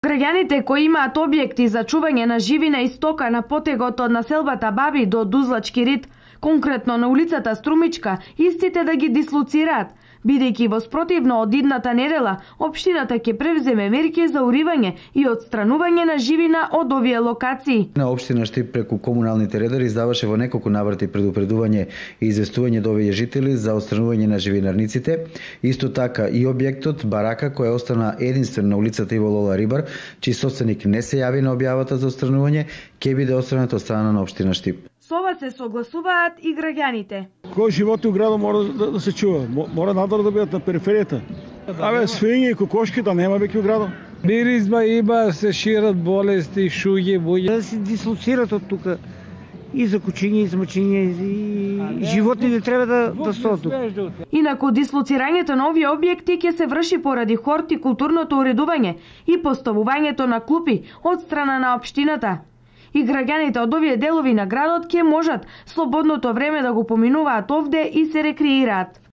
Граѓаните кои имаат објекти за чување на живина и стока на потегот од населбата Баби до Дузлачки рид, конкретно на улицата Струмичка, истите да ги дислоцираат, бидејќи во спротивно од идната недела, општината ќе превземе мерки за уривање и отстранување на живина од овие локации. На општина Штип преку комуналните редари издаваше во неколку наврати предупредување и известување до овие жители за отстранување на живинарниците. Исто така и објектот барака која остана единствен на улицата Иво Лола Рибар, чиј собственик не се јави на објавата за отстранување, ќе биде отстранет од страна на општина Штип. Со ова се согласуваат и граѓаните. Кој животи у градот мора да се чува, мора надвор да бидат на периферијата. Свињи и кокошки да нема веќе у градот. Миризма има, се шират болести, шуѓи, буѓи. Да се дислоцират од тука и за кучиња, и за мачиња, и животните треба да стоат тука. Инаку дислоцирањето на овие објекти ќе се врши поради хортикултурното уредување и поставувањето на клупи од страна на општината. И граѓаните од овие делови на градот ќе можат слободното време да го поминуваат овде и се рекреираат.